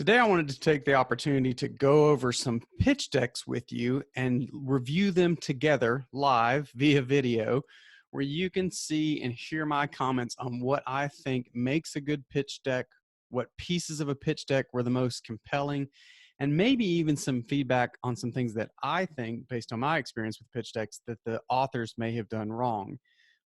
Today, I wanted to take the opportunity to go over some pitch decks with you and review them together live via video, where you can see and hear my comments on what I think makes a good pitch deck, what pieces of a pitch deck were the most compelling, and maybe even some feedback on some things that I think, based on my experience with pitch decks, that the authors may have done wrong.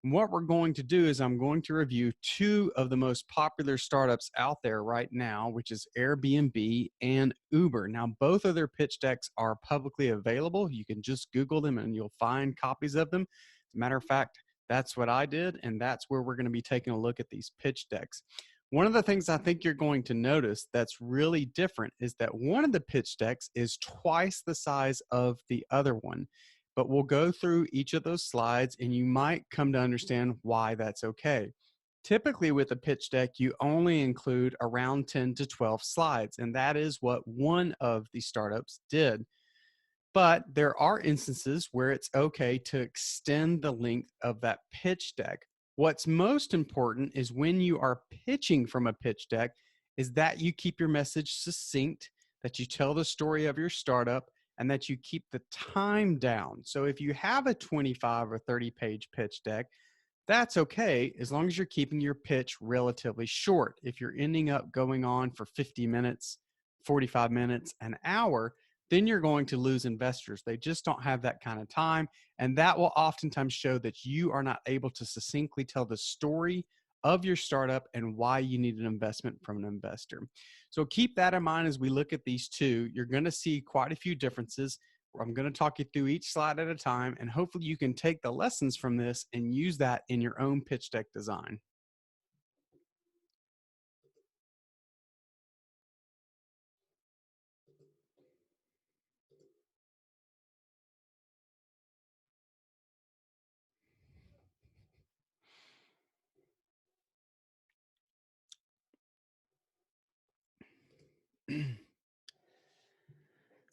What we're going to do is I'm going to review two of the most popular startups out there right now, which is Airbnb and Uber. Now, both of their pitch decks are publicly available. You can just Google them and you'll find copies of them. As a matter of fact, that's what I did, and that's where we're going to be taking a look at these pitch decks. One of the things I think you're going to notice that's really different is that one of the pitch decks is twice the size of the other one. But we'll go through each of those slides and you might come to understand why that's okay. Typically with a pitch deck, you only include around 10 to 12 slides, and that is what one of the startups did. But there are instances where it's okay to extend the length of that pitch deck. What's most important is when you are pitching from a pitch deck is that you keep your message succinct, that you tell the story of your startup, and that you keep the time down. So if you have a 25 or 30 page pitch deck, that's okay as long as you're keeping your pitch relatively short. If you're ending up going on for 50 minutes, 45 minutes, an hour, then you're going to lose investors. They just don't have that kind of time. And that will oftentimes show that you are not able to succinctly tell the story of your startup and why you need an investment from an investor. So keep that in mind as we look at these two. You're going to see quite a few differences. I'm going to talk you through each slide at a time, and hopefully you can take the lessons from this and use that in your own pitch deck design.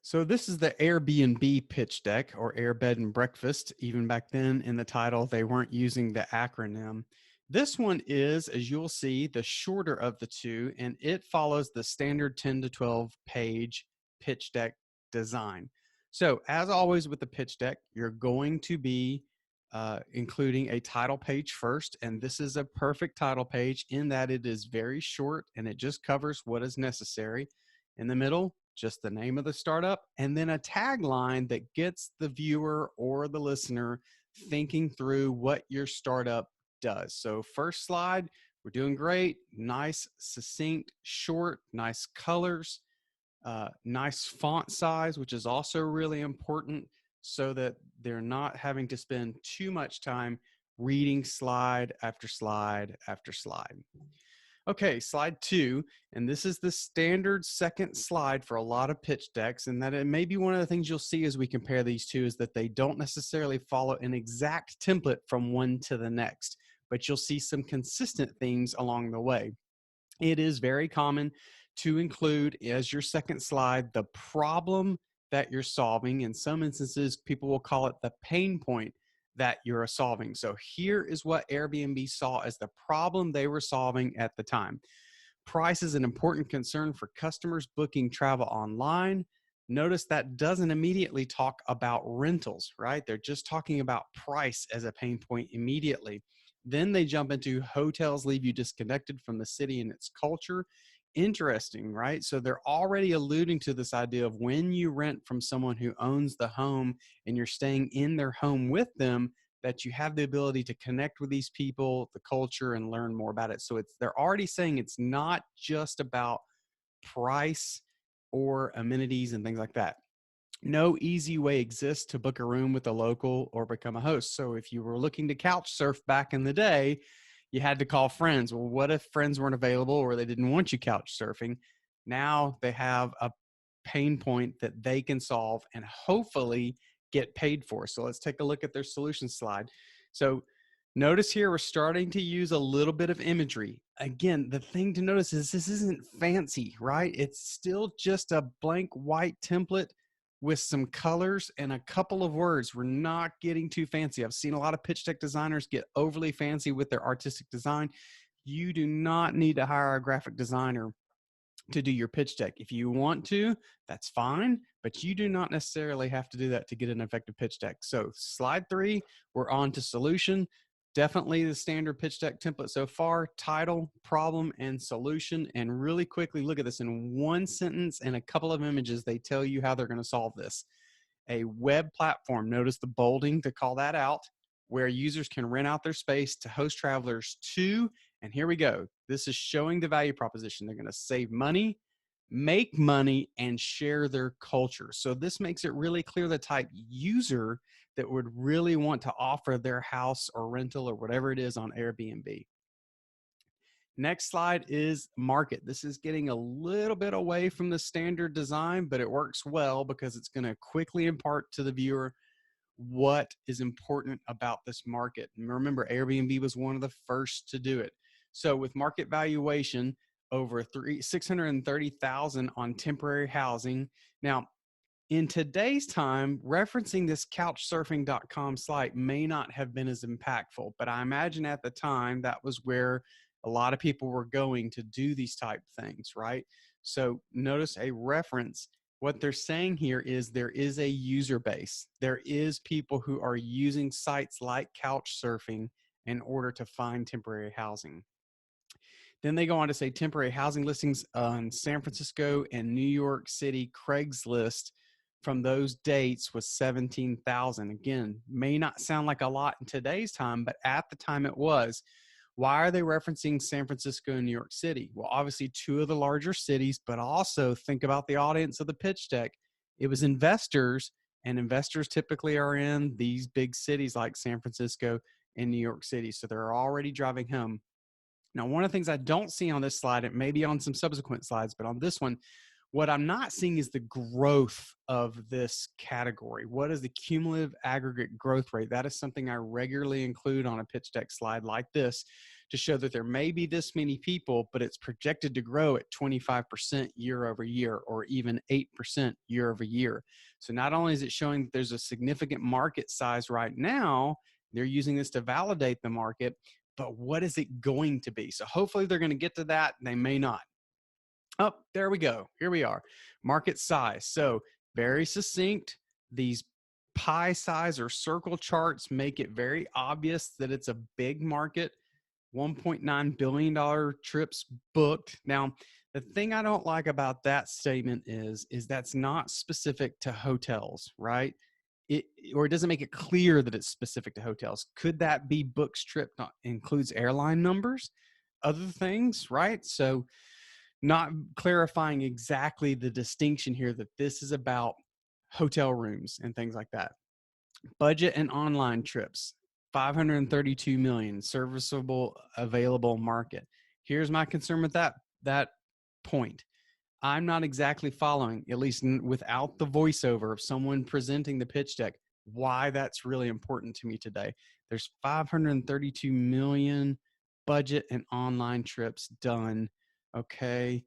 So this is the Airbnb pitch deck, or Air Bed and Breakfast. Even back then in the title, they weren't using the acronym. This one is, as you'll see, the shorter of the two, and it follows the standard 10 to 12 page pitch deck design. So as always with the pitch deck, you're going to be including a title page first, and this is a perfect title page in that it is very short and it just covers what is necessary. In the middle, just the name of the startup, and then a tagline that gets the viewer or the listener thinking through what your startup does. So first slide, we're doing great, nice, succinct, short, nice colors, nice font size, which is also really important so that they're not having to spend too much time reading slide after slide after slide. Okay, slide 2, and this is the standard second slide for a lot of pitch decks, and that it may be one of the things you'll see as we compare these two is that they don't necessarily follow an exact template from one to the next, but you'll see some consistent themes along the way. It is very common to include as your second slide the problem that you're solving. In some instances, people will call it the pain point that you're solving. So here is what Airbnb saw as the problem they were solving at the time. Price is an important concern for customers booking travel online. Notice that doesn't immediately talk about rentals, right? They're just talking about price as a pain point immediately. Then they jump into hotels leave you disconnected from the city and its culture. Interesting, right? So they're already alluding to this idea of when you rent from someone who owns the home and you're staying in their home with them, that you have the ability to connect with these people, the culture, and learn more about it. So they're already saying it's not just about price or amenities and things like that. No easy way exists to book a room with a local or become a host. So if you were looking to couch surf back in the day, you had to call friends. Well, what if friends weren't available or they didn't want you couch surfing? Now they have a pain point that they can solve and hopefully get paid for. So let's take a look at their solution slide. So notice here, we're starting to use a little bit of imagery. Again, the thing to notice is this isn't fancy, right? It's still just a blank white template with some colors and a couple of words. We're not getting too fancy. I've seen a lot of pitch deck designers get overly fancy with their artistic design. You do not need to hire a graphic designer to do your pitch deck. If you want to, that's fine, but you do not necessarily have to do that to get an effective pitch deck. So slide 3, we're on to solution. Definitely the standard pitch deck template so far: title, problem, and solution. And really quickly look at this in one sentence and a couple of images. They tell you how they're going to solve this. A web platform, notice the bolding to call that out, where users can rent out their space to host travelers to, and here we go. This is showing the value proposition. They're going to save money, make money, and share their culture. So this makes it really clear the type user that would really want to offer their house or rental or whatever it is on Airbnb. Next slide is market. This is getting a little bit away from the standard design, but it works well because it's going to quickly impart to the viewer what is important about this market. And remember, Airbnb was one of the first to do it. So with market valuation, over 630,000 on temporary housing. Now, in today's time, referencing this couchsurfing.com site may not have been as impactful, but I imagine at the time that was where a lot of people were going to do these type things, right? So notice a reference. What they're saying here is there is a user base. There is people who are using sites like Couchsurfing in order to find temporary housing. Then they go on to say temporary housing listings on San Francisco and New York City Craigslist from those dates was 17,000. Again, may not sound like a lot in today's time, but at the time it was. Why are they referencing San Francisco and New York City? Well, obviously two of the larger cities, but also think about the audience of the pitch deck. It was investors, and investors typically are in these big cities like San Francisco and New York City. So they're already driving home. Now, one of the things I don't see on this slide, it may be on some subsequent slides, but on this one, what I'm not seeing is the growth of this category. What is the cumulative aggregate growth rate? That is something I regularly include on a pitch deck slide like this to show that there may be this many people, but it's projected to grow at 25% year over year, or even 8% year over year. So not only is it showing that there's a significant market size right now, they're using this to validate the market, but what is it going to be? So hopefully they're going to get to that. They may not. Oh, there we go. Here we are. Market size. So very succinct. These pie size or circle charts make it very obvious that it's a big market. $1.9 billion trips booked. Now, the thing I don't like about that statement is that's not specific to hotels, right? It doesn't make it clear that it's specific to hotels. Could that be books trip not includes airline numbers, other things, right? So not clarifying exactly the distinction here that this is about hotel rooms and things like that. Budget and online trips, 532 million, serviceable available market. Here's my concern with that point. I'm not exactly following, at least without the voiceover of someone presenting the pitch deck, why that's really important to me today. There's 532 million budget and online trips done. Okay.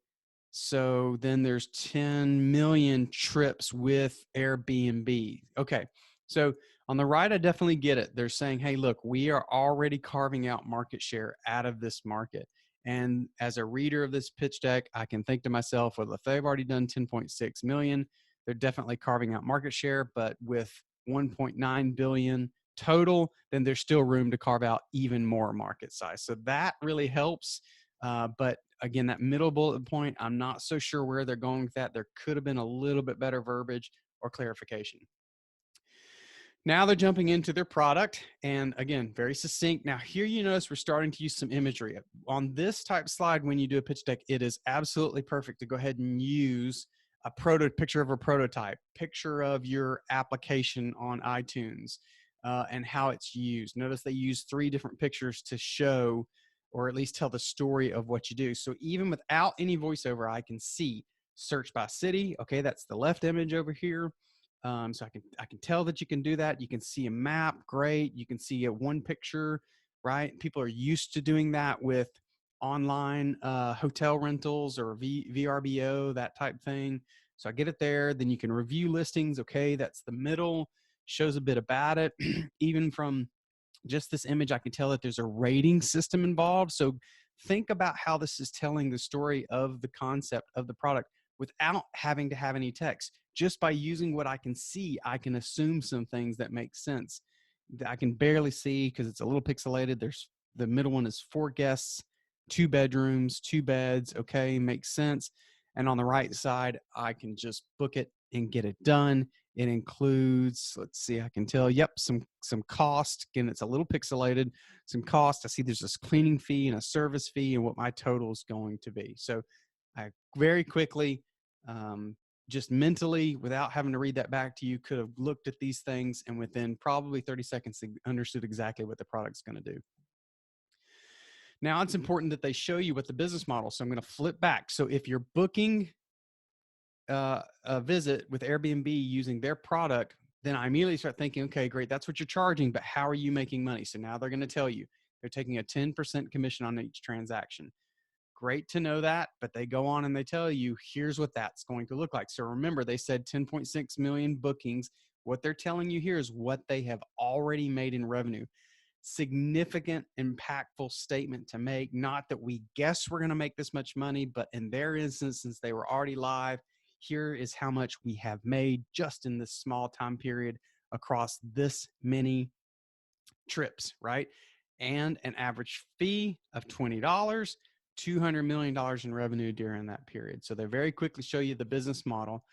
So then there's 10 million trips with Airbnb. Okay. So on the right, I definitely get it. They're saying, hey, look, we are already carving out market share out of this market. And as a reader of this pitch deck, I can think to myself, well, if they've already done 10.6 million, they're definitely carving out market share. But with 1.9 billion total, then there's still room to carve out even more market size. So that really helps. But again, that middle bullet point, I'm not so sure where they're going with that. There could have been a little bit better verbiage or clarification. Now they're jumping into their product, and again, very succinct. Now here you notice we're starting to use some imagery. On this type slide, when you do a pitch deck, it is absolutely perfect to go ahead and use a picture of a prototype, picture of your application on iTunes, and how it's used. Notice they use 3 different pictures to show, or at least tell the story of what you do. So even without any voiceover, I can see search by city. Okay, that's the left image over here. So I can tell that you can do that. You can see a map, great. You can see a one picture, right? People are used to doing that with online hotel rentals or VRBO, that type thing. So I get it there. Then you can review listings. Okay, that's the middle. Shows a bit about it. Even from just this image, I can tell that there's a rating system involved. So think about how this is telling the story of the concept of the product without having to have any text. Just by using what I can see, I can assume some things that make sense. I can barely see because it's a little pixelated. There's the middle one is 4 guests, 2 bedrooms, 2 beds. Okay, makes sense. And on the right side, I can just book it and get it done. It includes, let's see, I can tell, yep, some cost. Again, it's a little pixelated, some cost. I see there's this cleaning fee and a service fee and what my total is going to be. So I very quickly, just mentally, without having to read that back to you, could have looked at these things and within probably 30 seconds understood exactly what the product's going to do. Now it's important that they show you what the business model. So I'm going to flip back. So if you're booking a visit with Airbnb using their product, then I immediately start thinking, okay, great, that's what you're charging, but how are you making money? So now they're going to tell you they're taking a 10% commission on each transaction. Great to know that, but they go on and they tell you, here's what that's going to look like. So remember, they said 10.6 million bookings. What they're telling you here is what they have already made in revenue. Significant, impactful statement to make. Not that we guess we're going to make this much money, but in their instance, since they were already live, here is how much we have made just in this small time period across this many trips, right? And an average fee of $20, $200 million in revenue during that period. So they very quickly show you the business model.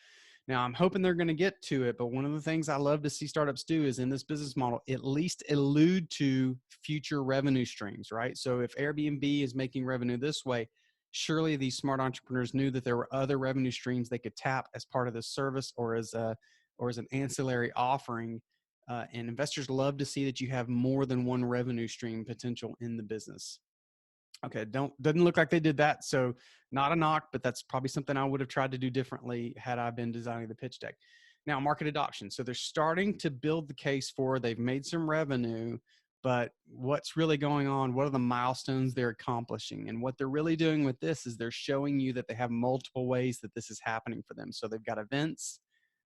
Now, I'm hoping they're going to get to it, but one of the things I love to see startups do is in this business model, at least allude to future revenue streams, right? So if Airbnb is making revenue this way, surely these smart entrepreneurs knew that there were other revenue streams they could tap as part of this service or as an ancillary offering. And investors love to see that you have more than one revenue stream potential in the business. Okay, doesn't look like they did that. So not a knock, but that's probably something I would have tried to do differently had I been designing the pitch deck. Now, market adoption. So they're starting to build the case for, they've made some revenue, but what's really going on? What are the milestones they're accomplishing? And what they're really doing with this is they're showing you that they have multiple ways that this is happening for them. So they've got events,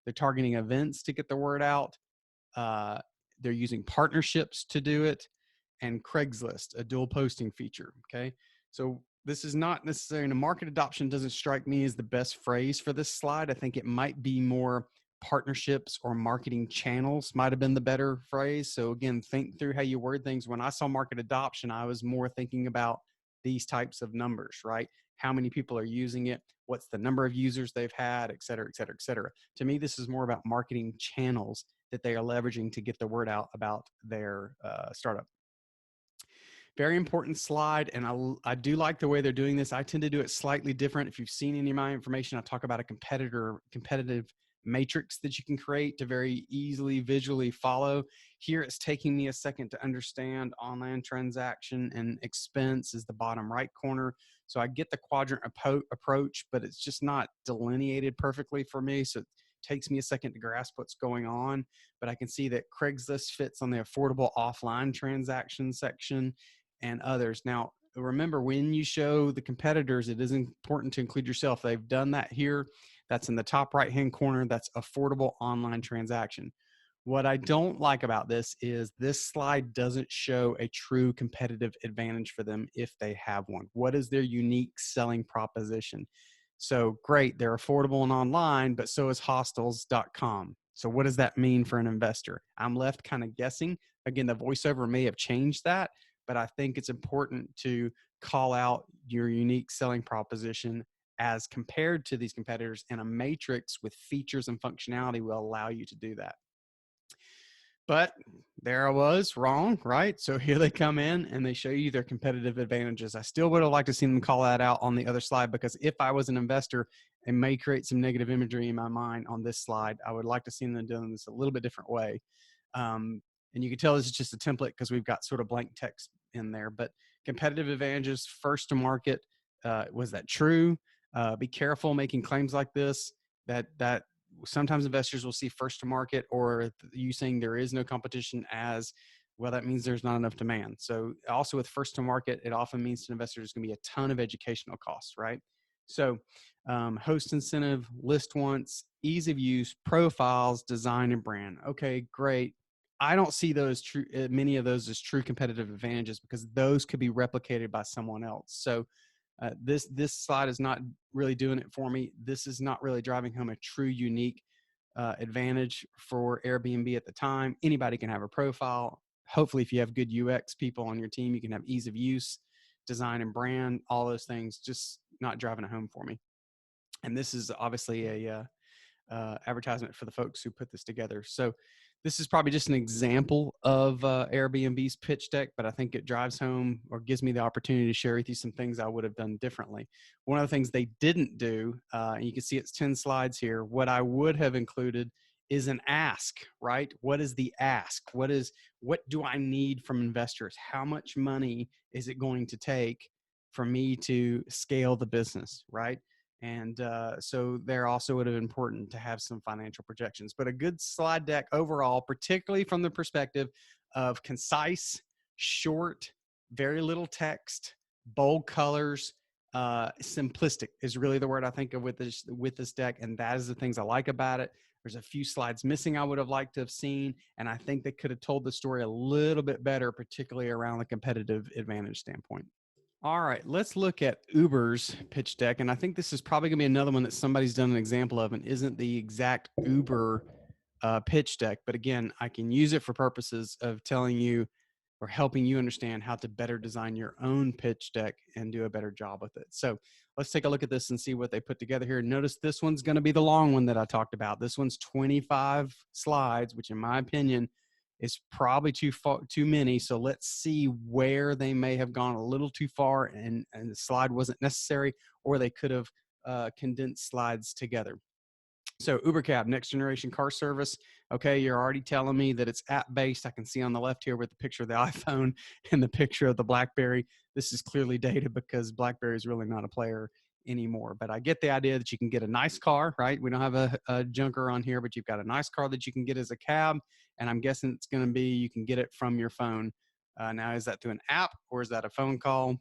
they're targeting events to get the word out. They're using partnerships to do it, and Craigslist, a dual posting feature. Okay. So this is not necessarily, a market adoption doesn't strike me as the best phrase for this slide. I think it might be more partnerships or marketing channels might have been the better phrase. So again, think through how you word things. When I saw market adoption, I was more thinking about these types of numbers, right? How many people are using it? What's the number of users they've had, et cetera, et cetera, et cetera. To me, this is more about marketing channels that they are leveraging to get the word out about their startup. Very important slide, and I do like the way they're doing this. I tend to do it slightly different. If you've seen any of my information, I talk about a competitive matrix that you can create to very easily visually follow. Here it's taking me a second to understand online transaction and expense is the bottom right corner. So I get the quadrant approach, but it's just not delineated perfectly for me. So it takes me a second to grasp what's going on, but I can see that Craigslist fits on the affordable offline transaction section and others. Now, remember, when you show the competitors, it is important to include yourself. They've done that here. That's in the top right-hand corner. That's affordable online transaction. What I don't like about this is this slide doesn't show a true competitive advantage for them if they have one. What is their unique selling proposition? So great, they're affordable and online, but so is hostels.com. So what does that mean for an investor? I'm left kind of guessing. Again, the voiceover may have changed that, but I think it's important to call out your unique selling proposition as compared to these competitors, and a matrix with features and functionality will allow you to do that. But there I was wrong, right? So here they come in and they show you their competitive advantages. I still would have liked to see them call that out on the other slide, because if I was an investor, it may create some negative imagery in my mind on this slide. I would like to see them doing this a little bit different way. And you can tell this is just a template because we've got sort of blank text in there, but competitive advantages, first to market. Was that true? Be careful making claims like this, that sometimes investors will see first to market or you saying there is no competition as, well, that means there's not enough demand. So also with first to market, it often means to investors there's going to be a ton of educational costs, right? So host incentive, list once, ease of use, profiles, design, and brand. Okay, great. I don't see those true, many of those as true competitive advantages, because those could be replicated by someone else. So this slide is not really doing it for me. This is not really driving home a true unique advantage for Airbnb at the time. Anybody can have a profile. Hopefully, if you have good UX people on your team, you can have ease of use, design and brand, all those things, just not driving it home for me. And this is obviously a advertisement for the folks who put this together. So this is probably just an example of Airbnb's pitch deck, but I think it drives home or gives me the opportunity to share with you some things I would have done differently. One of the things they didn't do, and you can see it's 10 slides here, what I would have included is an ask, right? What is the ask? What do I need from investors? How much money is it going to take for me to scale the business, right? And so there also would have been important to have some financial projections, but a good slide deck overall, particularly from the perspective of concise, short, very little text, bold colors, simplistic is really the word I think of with this deck. And that is the things I like about it. There's a few slides missing I would have liked to have seen. And I think they could have told the story a little bit better, particularly around the competitive advantage standpoint. All right, let's look at Uber's pitch deck. And I think this is probably going to be another one that somebody's done an example of and isn't the exact Uber pitch deck. But again, I can use it for purposes of telling you or helping you understand how to better design your own pitch deck and do a better job with it. So let's take a look at this and see what they put together here. Notice this one's going to be the long one that I talked about. This one's 25 slides, which in my opinion is probably too many. So let's see where they may have gone a little too far and the slide wasn't necessary, or they could have condensed slides together. So Uber Cab, next generation car service. Okay, you're already telling me that it's app based. I can see on the left here with the picture of the iPhone and the picture of the BlackBerry. This is clearly dated because BlackBerry is really not a player anymore. But I get the idea that you can get a nice car, right? We don't have a junker on here, but you've got a nice car that you can get as a cab. And I'm guessing it's going to be you can get it from your phone. Now, is that through an app or is that a phone call?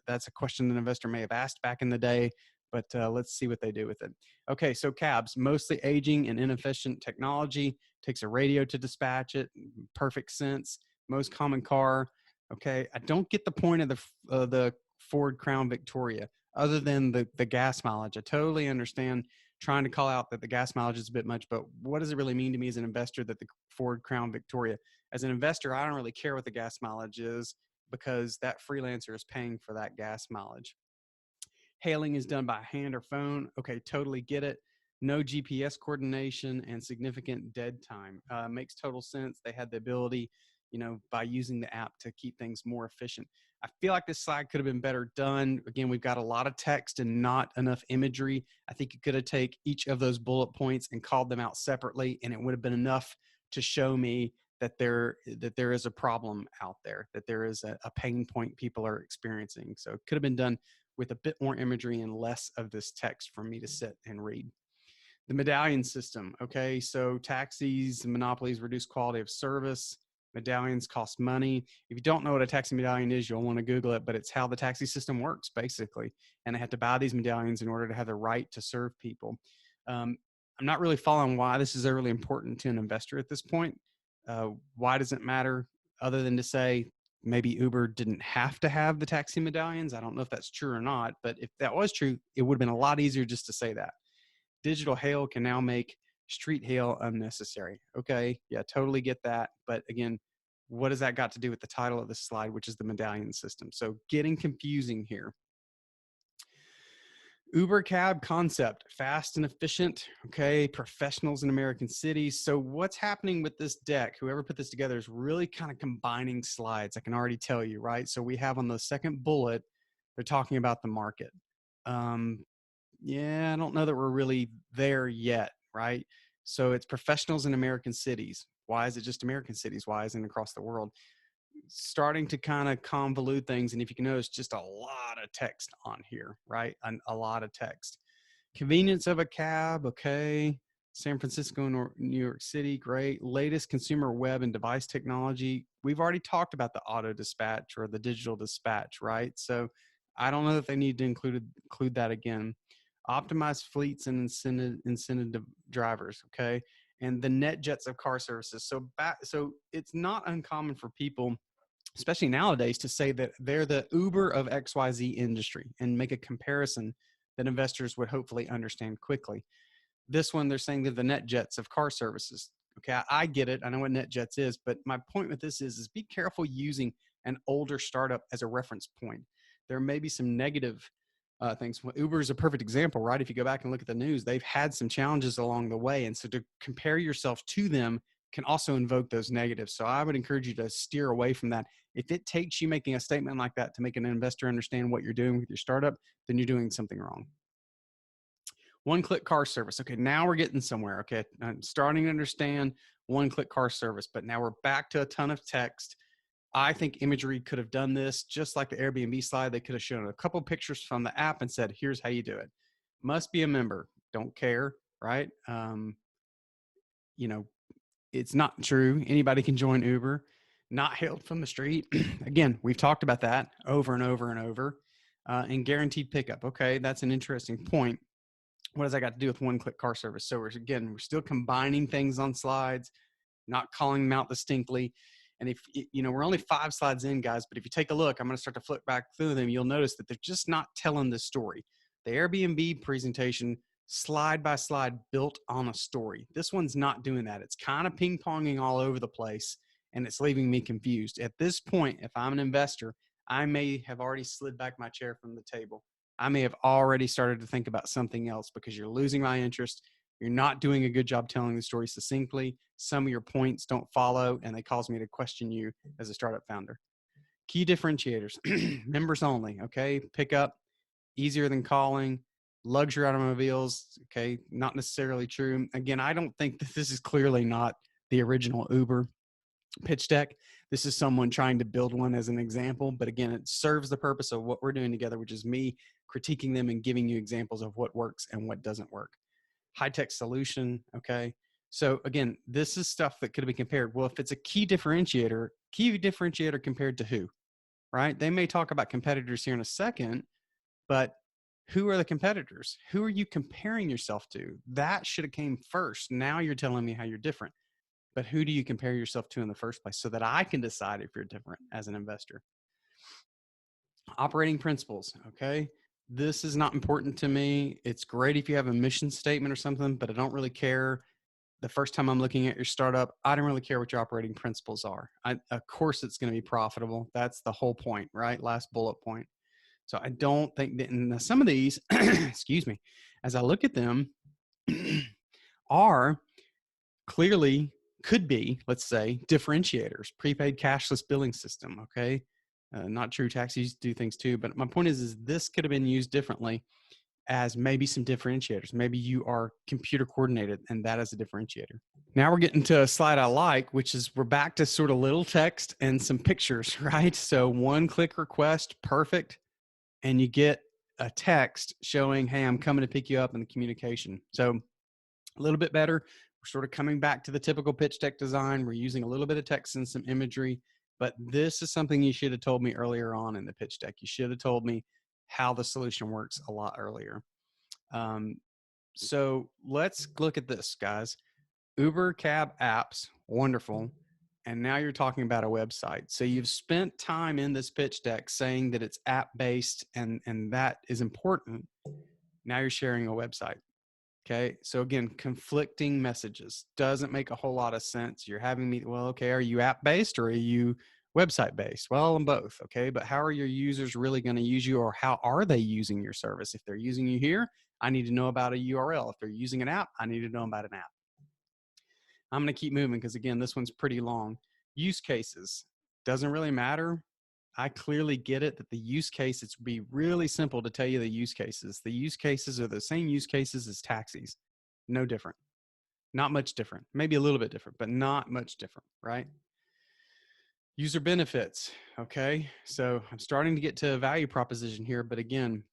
That's a question an investor may have asked back in the day, but let's see what they do with it. Okay, so cabs, mostly aging and inefficient technology, takes a radio to dispatch it, perfect sense. Most common car. Okay, I don't get the point of the Ford Crown Victoria other than the gas mileage. I totally understand trying to call out that the gas mileage is a bit much, but what does it really mean to me as an investor that the Ford Crown Victoria? As an investor, I don't really care what the gas mileage is because that freelancer is paying for that gas mileage. Hailing is done by hand or phone. Okay, totally get it. No GPS coordination and significant dead time. Makes total sense. They had the ability, by using the app to keep things more efficient. I feel like this slide could have been better done. Again, we've got a lot of text and not enough imagery. I think you could have taken each of those bullet points and called them out separately, and it would have been enough to show me that there is a problem out there, that there is a pain point people are experiencing. So it could have been done with a bit more imagery and less of this text for me to sit and read. The medallion system. Okay, so taxis and monopolies reduce quality of service. Medallions cost money. If you don't know what a taxi medallion is, you'll want to Google it, but it's how the taxi system works, basically. And they have to buy these medallions in order to have the right to serve people. I'm not really following why this is really important to an investor at this point. Why does it matter other than to say maybe Uber didn't have to have the taxi medallions? I don't know if that's true or not, but if that was true, it would have been a lot easier just to say that. Digital hail can now make street hail unnecessary. Okay, yeah, totally get that. But again, what does that got to do with the title of the slide, which is the medallion system? So getting confusing here. Uber cab concept, fast and efficient. Okay, professionals in American cities. So what's happening with this deck? Whoever put this together is really kind of combining slides. I can already tell you, right? So we have on the second bullet, they're talking about the market. Yeah, I don't know that we're really there yet, right? So it's professionals in American cities. Why is it just American cities? Why isn't it across the world? Starting to kind of convolute things. And if you can notice, just a lot of text on here, right? A lot of text. Convenience of a cab, okay. San Francisco and New York City, great. Latest consumer web and device technology. We've already talked about the auto dispatch or the digital dispatch, right? So I don't know that they need to include that again. Optimize fleets and incentive drivers, okay. and the NetJets of car services. So it's not uncommon for people, especially nowadays, to say that they're the Uber of XYZ industry and make a comparison that investors would hopefully understand quickly. This one, they're saying they're the NetJets of car services. Okay, I get it. I know what NetJets is, but my point with this is be careful using an older startup as a reference point. There may be some negative things. Well, Uber is a perfect example, right? If you go back and look at the news, they've had some challenges along the way. And so to compare yourself to them can also invoke those negatives. So I would encourage you to steer away from that. If it takes you making a statement like that to make an investor understand what you're doing with your startup, then you're doing something wrong. One-click car service. Okay, now we're getting somewhere. Okay, I'm starting to understand one-click car service, but now we're back to a ton of text. I think imagery could have done this just like the Airbnb slide. They could have shown a couple pictures from the app and said, here's how you do it. Must be a member. Don't care, right? You know, it's not true. Anybody can join Uber. Not hailed from the street. Again, we've talked about that over and over and over. And guaranteed pickup. Okay, that's an interesting point. What does that got to do with one-click car service? So we're still combining things on slides, not calling them out distinctly. And if we're only 5 slides in, guys, but if you take a look, I'm going to start to flip back through them. You'll notice that they're just not telling the story. The Airbnb presentation, slide by slide, built on a story. This one's not doing that. It's kind of ping-ponging all over the place, and it's leaving me confused. At this point, if I'm an investor, I may have already slid back my chair from the table. I may have already started to think about something else because you're losing my interest. You're not doing a good job telling the story succinctly. Some of your points don't follow, and they cause me to question you as a startup founder. Key differentiators, members only, okay? Pickup, easier than calling. Luxury automobiles, okay? Not necessarily true. Again, I don't think that this is clearly not the original Uber pitch deck. This is someone trying to build one as an example, but again, it serves the purpose of what we're doing together, which is me critiquing them and giving you examples of what works and what doesn't work. High-tech solution, okay? So again, this is stuff that could be compared. Well, if it's a key differentiator compared to who, right? They may talk about competitors here in a second, but who are the competitors? Who are you comparing yourself to? That should have came first. Now you're telling me how you're different. But who do you compare yourself to in the first place so that I can decide if you're different as an investor? Operating principles, okay? This is not important to me. It's great if you have a mission statement or something, but I don't really care. The first time I'm looking at your startup, I don't really care what your operating principles are. Of course, it's going to be profitable. That's the whole point, right? Last bullet point. So I don't think that some of these, excuse me, as I look at them, are clearly could be, let's say, differentiators, prepaid cashless billing system, okay? Not true, taxis do things too, but my point is this could have been used differently as maybe some differentiators. Maybe you are computer coordinated and that is a differentiator. Now we're getting to a slide I like, which is we're back to sort of little text and some pictures, right? So one-click request, perfect. And you get a text showing, hey, I'm coming to pick you up in the communication. So a little bit better. We're sort of coming back to the typical pitch deck design. We're using a little bit of text and some imagery, but this is something you should have told me earlier on in the pitch deck. You should have told me how the solution works a lot earlier. So let's look at this, guys. Uber cab apps, wonderful. And now you're talking about a website. So you've spent time in this pitch deck saying that it's app-based and that is important. Now you're sharing a website. Okay. So again, conflicting messages doesn't make a whole lot of sense. You're having me, well, okay, are you app-based or are you website-based? Well, I'm both. Okay. But how are your users really going to use you, or how are they using your service? If they're using you here, I need to know about a URL. If they're using an app, I need to know about an app. I'm going to keep moving because again, this one's pretty long. Use cases doesn't really matter. I clearly get it that the use case, it's be really simple to tell you the use cases. The use cases are the same use cases as taxis. No different. Not much different. Maybe a little bit different, but not much different, right? User benefits. Okay. So I'm starting to get to a value proposition here, but again,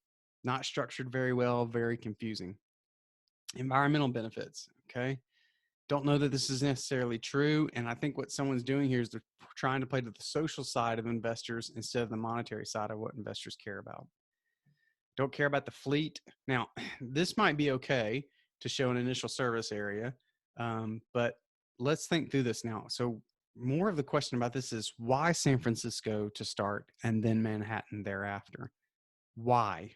not structured very well, very confusing. Environmental benefits. Okay. Don't know that this is necessarily true. And I think what someone's doing here is they're trying to play to the social side of investors instead of the monetary side of what investors care about. Don't care about the fleet. Now, this might be okay to show an initial service area, But let's think through this now. So more of the question about this is why San Francisco to start and then Manhattan thereafter? Why?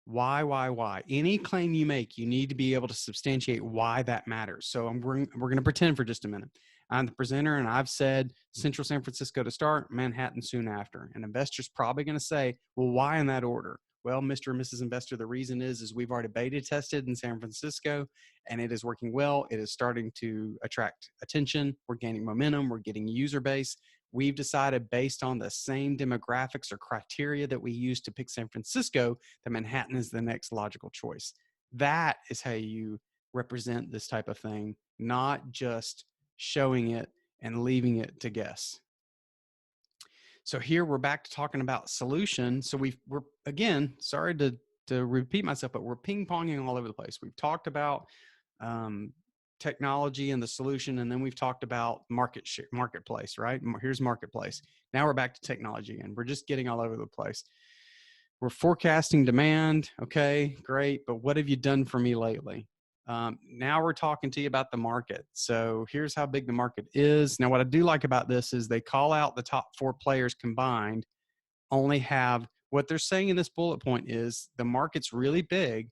Why? Any claim you make, you need to be able to substantiate why that matters. So we're going to pretend for just a minute. I'm the presenter and I've said Central San Francisco to start, Manhattan soon after. An investor's probably going to say, well, why in that order? Well, Mr. and Mrs. Investor, the reason is we've already beta tested in San Francisco and it is working well. It is starting to attract attention. We're gaining momentum. We're getting user base. We've decided based on the same demographics or criteria that we use to pick San Francisco that Manhattan is the next logical choice. That is how you represent this type of thing, not just showing it and leaving it to guess. So here we're back to talking about solution. So we're again, sorry to repeat myself, but we're ping-ponging all over the place. We've talked about technology and the solution, and then we've talked about marketplace, right? Here's marketplace. Now we're back to technology again. We're just getting all over the place. We're forecasting demand. Okay, great. But what have you done for me lately? Now we're talking to you about the market. So here's how big the market is. Now, what I do like about this is they call out the top 4 players combined only have, what they're saying in this bullet point is the market's really big,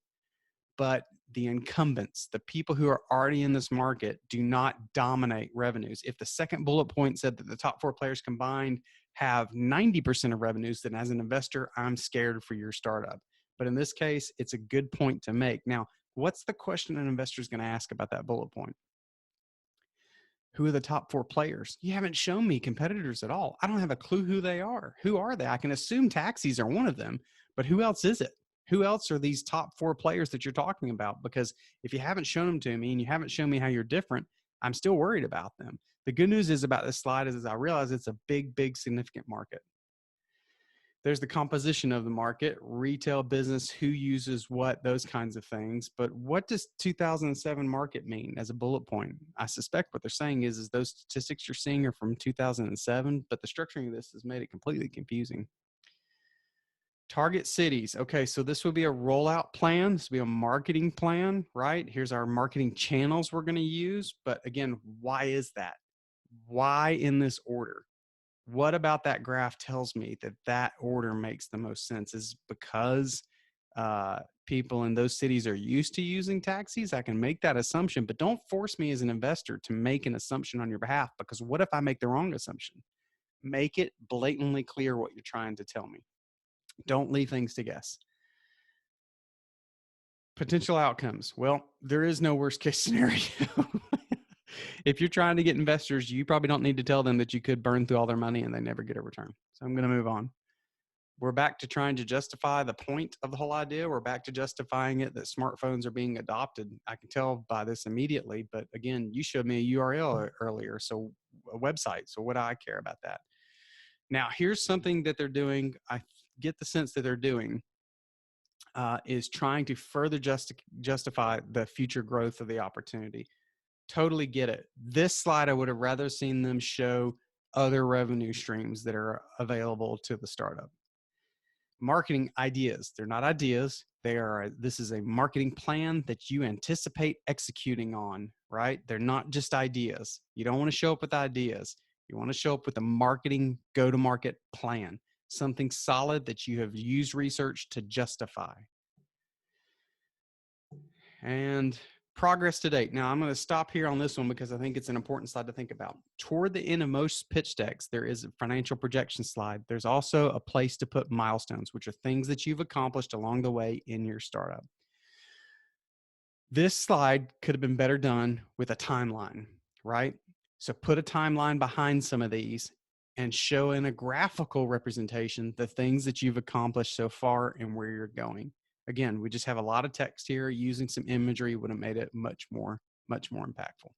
but the incumbents, the people who are already in this market, do not dominate revenues. If the second bullet point said that the top 4 players combined have 90% of revenues, then as an investor, I'm scared for your startup. But in this case, it's a good point to make. Now, what's the question an investor is going to ask about that bullet point? Who are the top 4 players? You haven't shown me competitors at all. I don't have a clue who they are. Who are they? I can assume taxis are one of them, but who else is it? Who else are these top 4 players that you're talking about? Because if you haven't shown them to me and you haven't shown me how you're different, I'm still worried about them. The good news is about this slide is I realize it's a big, significant market. There's the composition of the market, retail business, who uses what, those kinds of things. But what does 2007 market mean as a bullet point? I suspect what they're saying is those statistics you're seeing are from 2007, but the structuring of this has made it completely confusing. Target cities. Okay, so this would be a rollout plan. This would be a marketing plan, right? Here's our marketing channels we're going to use. But again, why is that? Why in this order? What about that graph tells me that that order makes the most sense? Is because people in those cities are used to using taxis? I can make that assumption, but don't force me as an investor to make an assumption on your behalf, because what if I make the wrong assumption? Make it blatantly clear what you're trying to tell me. Don't leave things to guess. Potential outcomes. Well, there is no worst case scenario. If you're trying to get investors, you probably don't need to tell them that you could burn through all their money and they never get a return. So I'm going to move on. We're back to trying to justify the point of the whole idea. We're back to justifying it that smartphones are being adopted. I can tell by this immediately, but again, you showed me a URL earlier, so a website. So what do I care about that? Now, here's something that they're doing. I get the sense that they're doing is trying to further justify the future growth of the opportunity. Totally get it. This slide, I would have rather seen them show other revenue streams that are available to the startup. Marketing ideas. They're not ideas. This is a marketing plan that you anticipate executing on, right? They're not just ideas. You don't want to show up with ideas. You want to show up with a marketing go-to-market plan, something solid that you have used research to justify. And progress to date. Now I'm going to stop here on this one because I think it's an important slide to think about. Toward the end of most pitch decks, there is a financial projection slide. There's also a place to put milestones, which are things that you've accomplished along the way in your startup. This slide could have been better done with a timeline, right? So put a timeline behind some of these and show in a graphical representation the things that you've accomplished so far and where you're going. Again, we just have a lot of text here. Using some imagery would have made it much more impactful.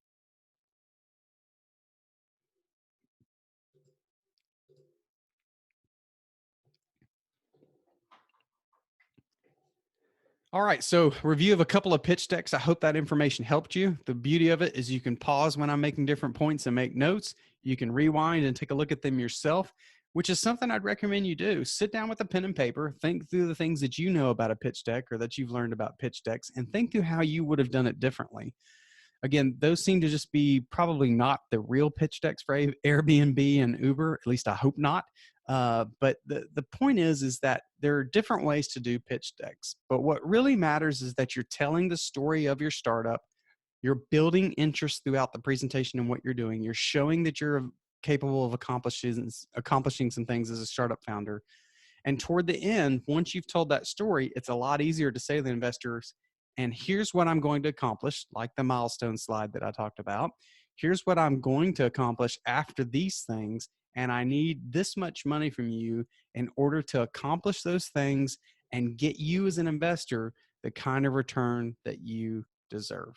All right, so review of a couple of pitch decks. I hope that information helped you. The beauty of it is you can pause when I'm making different points and make notes. You can rewind and take a look at them yourself, which is something I'd recommend you do. Sit down with a pen and paper, think through the things that you know about a pitch deck or that you've learned about pitch decks, and think through how you would have done it differently. Again, those seem to just be probably not the real pitch decks for Airbnb and Uber. At least I hope not. But the point is that there are different ways to do pitch decks. But what really matters is that you're telling the story of your startup. You're building interest throughout the presentation and what you're doing. You're showing that you're capable of accomplishing some things as a startup founder. And toward the end, once you've told that story, it's a lot easier to say to the investors, and here's what I'm going to accomplish, like the milestone slide that I talked about. Here's what I'm going to accomplish after these things. And I need this much money from you in order to accomplish those things and get you as an investor the kind of return that you deserve.